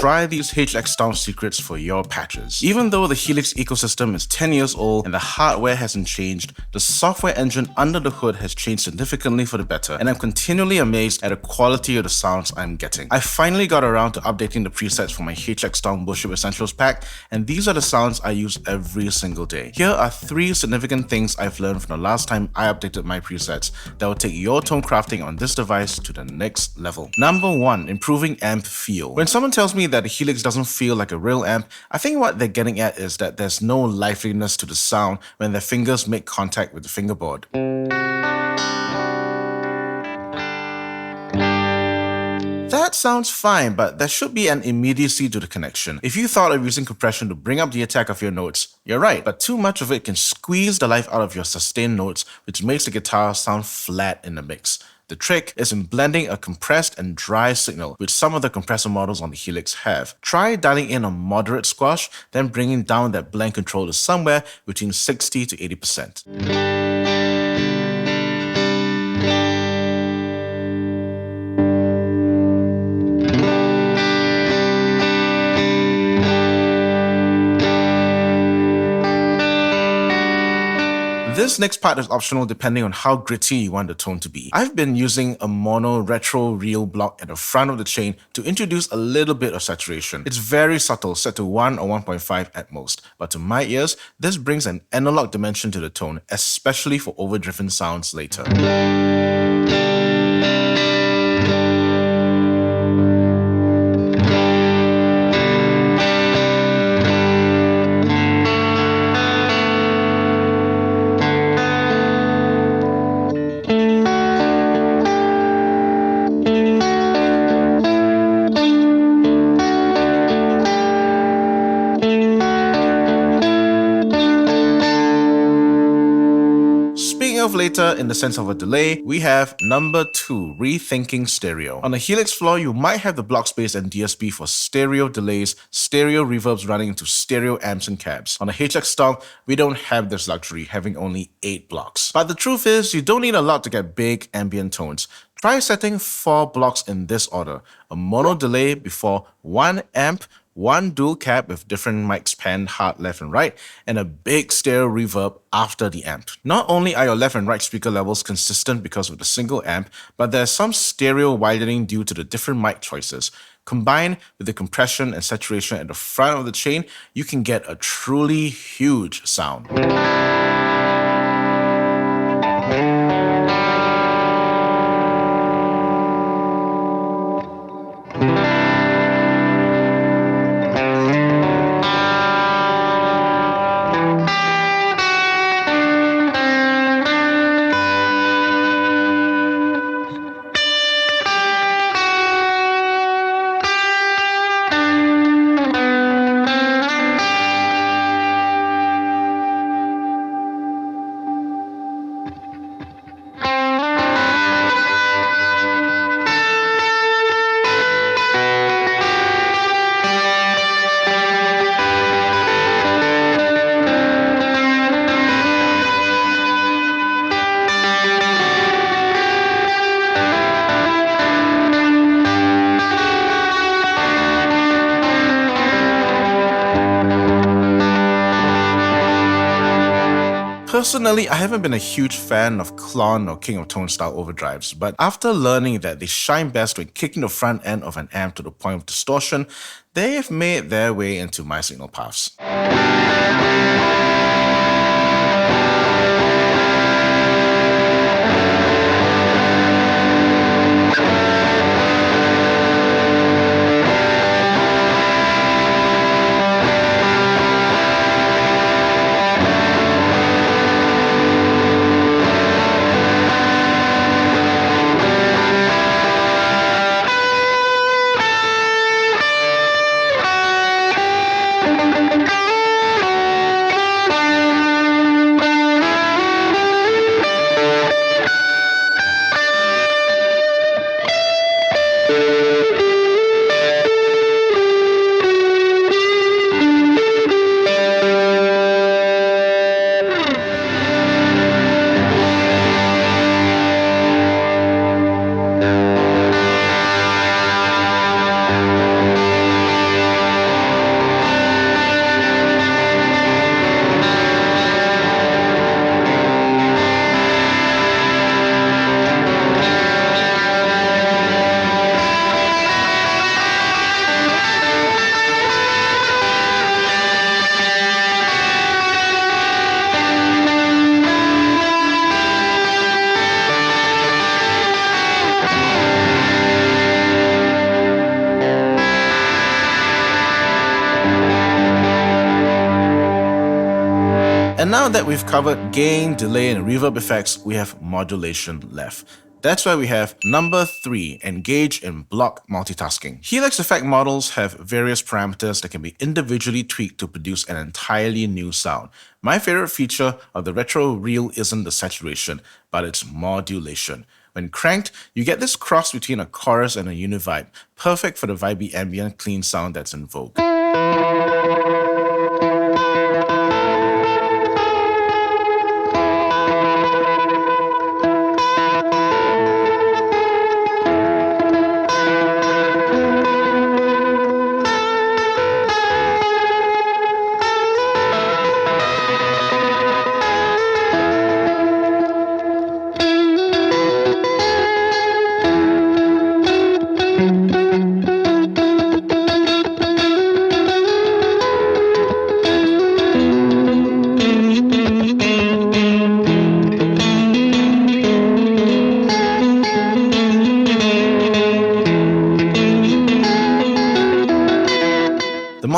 try these HX Stomp secrets for your patches. Even though the Helix ecosystem is 10 years old and the hardware hasn't changed, the software engine under the hood has changed significantly for the better, and I'm continually amazed at the quality of the sounds I'm getting. I finally got around to updating the presets for my HX Stomp Bullshit Essentials pack, and these are the sounds I use every single day. Here are 3 significant things I've learned from the last time I updated my presets that will take your tone crafting on this device to the next level. Number 1, improving amp feel. When someone tells me that the Helix doesn't feel like a real amp, I think what they're getting at is that there's no liveliness to the sound when their fingers make contact with the fingerboard. That sounds fine, but there should be an immediacy to the connection. If you thought of using compression to bring up the attack of your notes, you're right, but too much of it can squeeze the life out of your sustained notes, which makes the guitar sound flat in the mix. The trick is in blending a compressed and dry signal, which some of the compressor models on the Helix have. Try dialing in a moderate squash, then bringing down that blend control to somewhere between 60 to 80%. This next part is optional depending on how gritty you want the tone to be. I've been using a mono retro reel block at the front of the chain to introduce a little bit of saturation. It's very subtle, set to 1 or 1.5 at most, but to my ears, this brings an analog dimension to the tone, especially for overdriven sounds later. Of later in the sense of a delay, we have number 2, rethinking stereo. On the Helix floor, you might have the block space and DSP for stereo delays, stereo reverbs running into stereo amps and cabs. On the HX Stomp, we don't have this luxury, having only 8 blocks. But the truth is, you don't need a lot to get big ambient tones. Try setting 4 blocks in this order: a mono delay before 1 amp, 1 dual cab with different mics panned hard left and right, and a big stereo reverb after the amp. Not only are your left and right speaker levels consistent because of the single amp, but there's some stereo widening due to the different mic choices. Combined with the compression and saturation at the front of the chain, you can get a truly huge sound. Personally, I haven't been a huge fan of Klon or King of Tone style overdrives, but after learning that they shine best when kicking the front end of an amp to the point of distortion, they've made their way into my signal paths. now that we've covered gain, delay, and reverb effects, we have modulation left. That's why we have number 3, engage in block multitasking. Helix effect models have various parameters that can be individually tweaked to produce an entirely new sound. My favorite feature of the retro reel isn't the saturation, but its modulation. When cranked, you get this cross between a chorus and a univibe, perfect for the vibey ambient clean sound that's in vogue.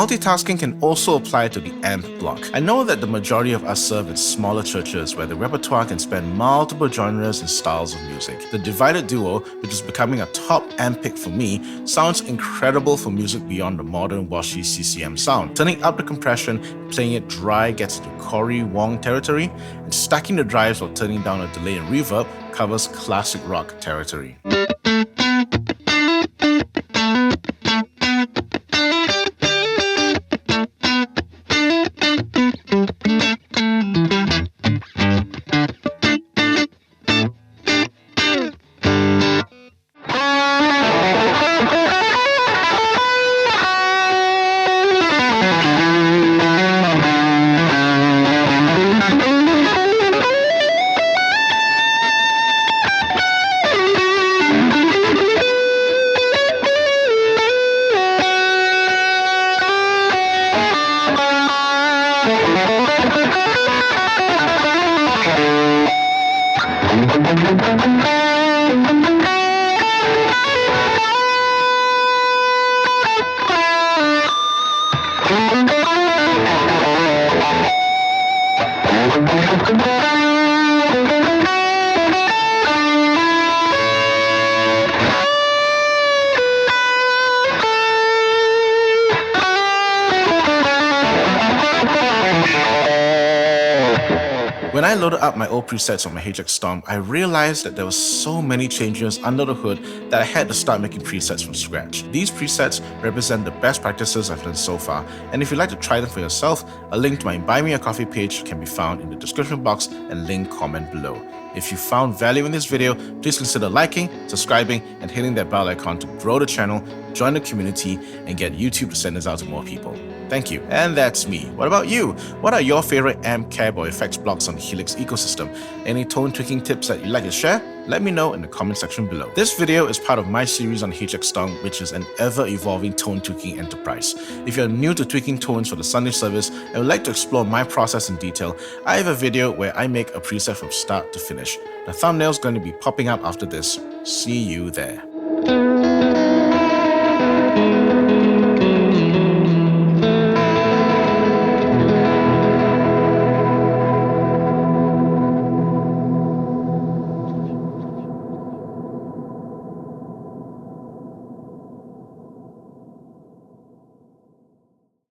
Multitasking can also apply to the amp block. I know that the majority of us serve in smaller churches where the repertoire can span multiple genres and styles of music. The divided duo, which is becoming a top amp pick for me, sounds incredible for music beyond the modern washy CCM sound. Turning up the compression, playing it dry gets into Cory Wong territory, and stacking the drives while turning down a delay and reverb covers classic rock territory. When I loaded up my old presets on my HX Stomp, I realized that there were so many changes under the hood that I had to start making presets from scratch. These presets represent the best practices I've learned so far, and if you'd like to try them for yourself, a link to my Buy Me a Coffee page can be found in the description box and link comment below. If you found value in this video, please consider liking, subscribing, and hitting that bell icon to grow the channel, join the community, and get YouTube to send this out to more people. Thank you. And that's me. What about you? What are your favorite amp, cab, or effects blocks on the Helix ecosystem? Any tone tweaking tips that you'd like to share? Let me know in the comment section below. This video is part of my series on HX Stomp, which is an ever-evolving tone tweaking enterprise. If you're new to tweaking tones for the Sunday service and would like to explore my process in detail, I have a video where I make a preset from start to finish. The thumbnail's going to be popping up after this. See you there.